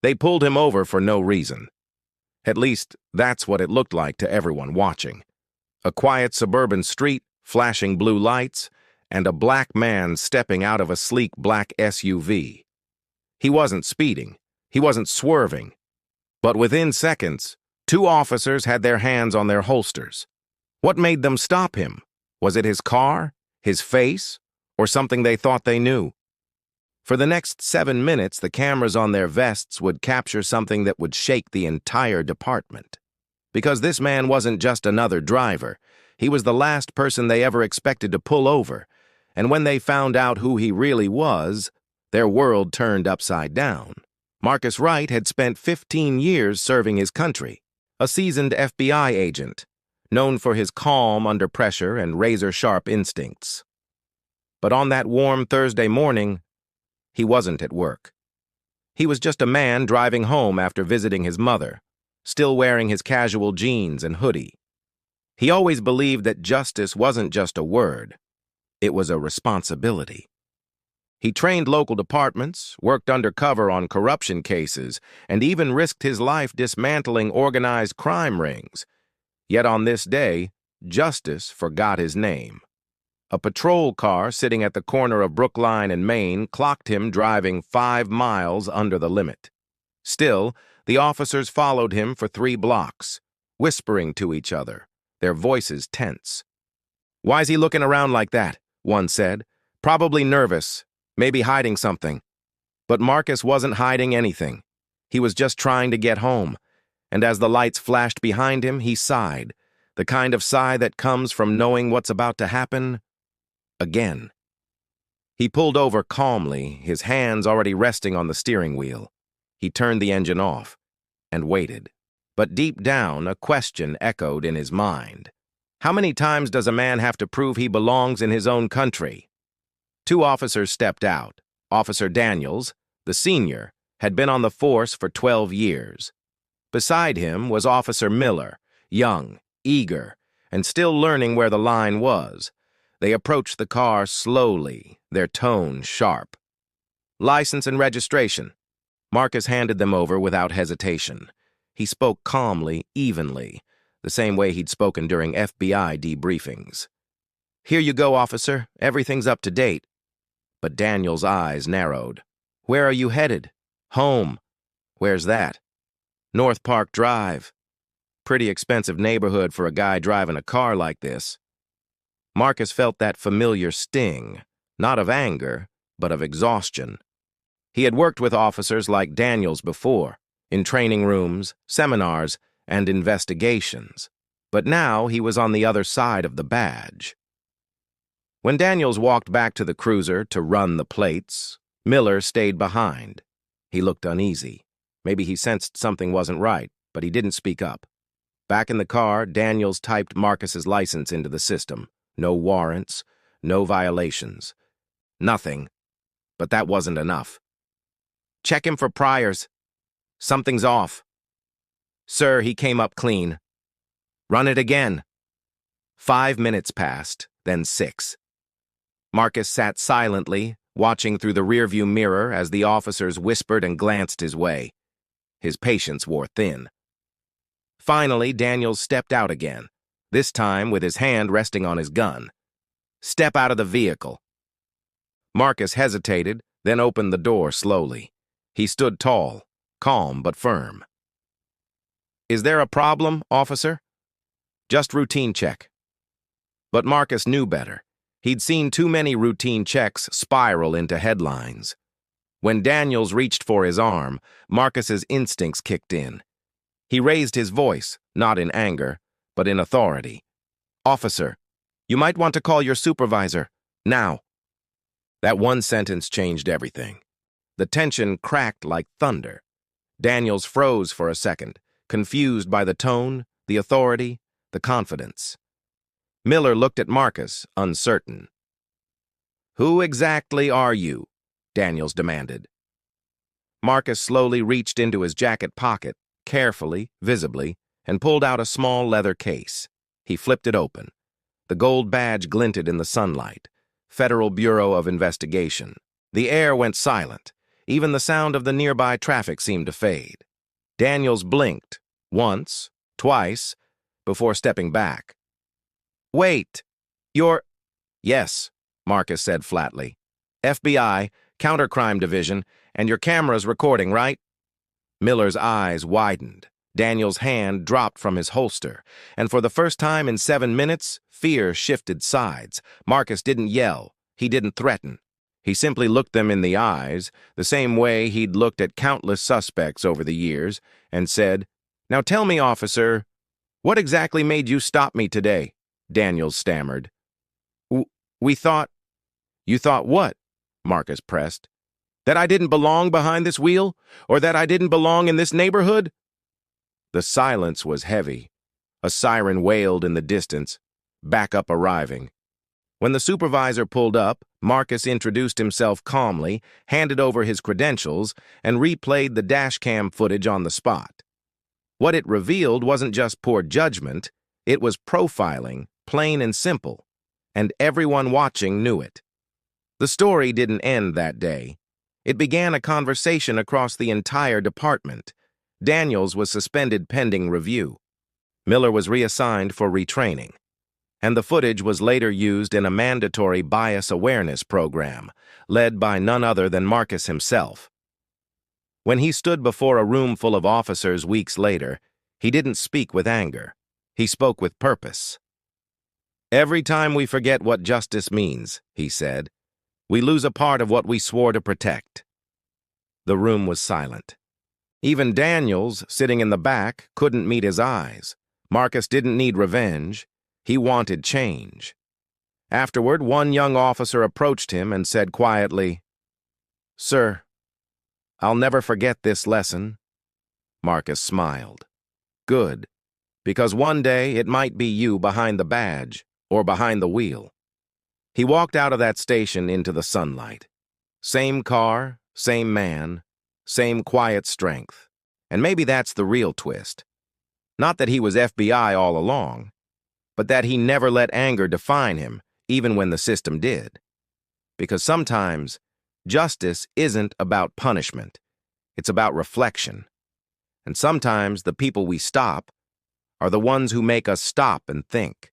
They pulled him over for no reason. At least, that's what it looked like to everyone watching. A quiet suburban street, flashing blue lights, and a black man stepping out of a sleek black SUV. He wasn't speeding. He wasn't swerving. But within seconds, two officers had their hands on their holsters. What made them stop him? Was it his car, his face, or something they thought they knew? For the next 7 minutes, the cameras on their vests would capture something that would shake the entire department. Because this man wasn't just another driver. He was the last person they ever expected to pull over. And when they found out who he really was, their world turned upside down. Marcus Wright had spent 15 years serving his country, a seasoned FBI agent, known for his calm under pressure and razor-sharp instincts. But on that warm Thursday morning, he wasn't at work. He was just a man driving home after visiting his mother, still wearing his casual jeans and hoodie. He always believed that justice wasn't just a word, it was a responsibility. He trained local departments, worked undercover on corruption cases, and even risked his life dismantling organized crime rings. Yet on this day, justice forgot his name. A patrol car sitting at the corner of Brookline and Main clocked him driving 5 miles under the limit. Still, the officers followed him for 3 blocks, whispering to each other, their voices tense. "Why's he looking around like that?" one said. "Probably nervous, maybe hiding something." But Marcus wasn't hiding anything. He was just trying to get home, and as the lights flashed behind him, he sighed, the kind of sigh that comes from knowing what's about to happen again. He pulled over calmly, his hands already resting on the steering wheel. He turned the engine off and waited. But deep down, a question echoed in his mind. How many times does a man have to prove he belongs in his own country? 2 officers stepped out. Officer Daniels, the senior, had been on the force for 12 years. Beside him was Officer Miller, young, eager, and still learning where the line was. They approached the car slowly, their tone sharp. "License and registration." Marcus handed them over without hesitation. He spoke calmly, evenly, the same way he'd spoken during FBI debriefings. "Here you go, officer. Everything's up to date." But Daniel's eyes narrowed. "Where are you headed?" "Home." "Where's that?" "North Park Drive." Pretty expensive neighborhood for a guy driving a car like this. Marcus felt that familiar sting, not of anger, but of exhaustion. He had worked with officers like Daniels before, in training rooms, seminars, and investigations. But now he was on the other side of the badge. When Daniels walked back to the cruiser to run the plates, Miller stayed behind. He looked uneasy. Maybe he sensed something wasn't right, but he didn't speak up. Back in the car, Daniels typed Marcus's license into the system. No warrants, no violations. Nothing. But that wasn't enough. "Check him for priors. Something's off." "Sir, he came up clean." "Run it again." 5 minutes passed, then 6. Marcus sat silently, watching through the rearview mirror as the officers whispered and glanced his way. His patience wore thin. Finally, Daniels stepped out again, this time with his hand resting on his gun. "Step out of the vehicle." Marcus hesitated, then opened the door slowly. He stood tall, calm but firm. "Is there a problem, officer?" "Just routine check." But Marcus knew better. He'd seen too many routine checks spiral into headlines. When Daniels reached for his arm, Marcus's instincts kicked in. He raised his voice, not in anger, but in authority. "Officer, you might want to call your supervisor, now." That one sentence changed everything. The tension cracked like thunder. Daniels froze for a second, confused by the tone, the authority, the confidence. Miller looked at Marcus, uncertain. "Who exactly are you?" Daniels demanded. Marcus slowly reached into his jacket pocket, carefully, visibly, and pulled out a small leather case. He flipped it open. The gold badge glinted in the sunlight. Federal Bureau of Investigation. The air went silent. Even the sound of the nearby traffic seemed to fade. Daniels blinked, once, twice, before stepping back. "Wait, you're—" "Yes," Marcus said flatly. "FBI, Countercrime Division, and your camera's recording, right?" Miller's eyes widened. Daniel's hand dropped from his holster, and for the first time in 7 minutes, fear shifted sides. Marcus didn't yell. He didn't threaten. He simply looked them in the eyes, the same way he'd looked at countless suspects over the years, and said, "Now tell me, officer, what exactly made you stop me today?" Daniels stammered. "We thought—" "You thought what?" Marcus pressed. "That I didn't belong behind this wheel? Or that I didn't belong in this neighborhood?" The silence was heavy. A siren wailed in the distance. Backup arriving. When the supervisor pulled up, Marcus introduced himself calmly, handed over his credentials, and replayed the dashcam footage on the spot. What it revealed wasn't just poor judgment, it was profiling, plain and simple, and everyone watching knew it. The story didn't end that day. It began a conversation across the entire department. Daniels was suspended pending review. Miller was reassigned for retraining, and the footage was later used in a mandatory bias awareness program, led by none other than Marcus himself. When he stood before a room full of officers weeks later, he didn't speak with anger. He spoke with purpose. "Every time we forget what justice means," he said, "we lose a part of what we swore to protect." The room was silent. Even Daniels, sitting in the back, couldn't meet his eyes. Marcus didn't need revenge. He wanted change. Afterward, one young officer approached him and said quietly, "Sir, I'll never forget this lesson." Marcus smiled. "Good, because one day it might be you behind the badge or behind the wheel." He walked out of that station into the sunlight. Same car, same man, same quiet strength. And maybe that's the real twist. Not that he was FBI all along, but that he never let anger define him, even when the system did. Because sometimes, justice isn't about punishment. It's about reflection. And sometimes the people we stop are the ones who make us stop and think.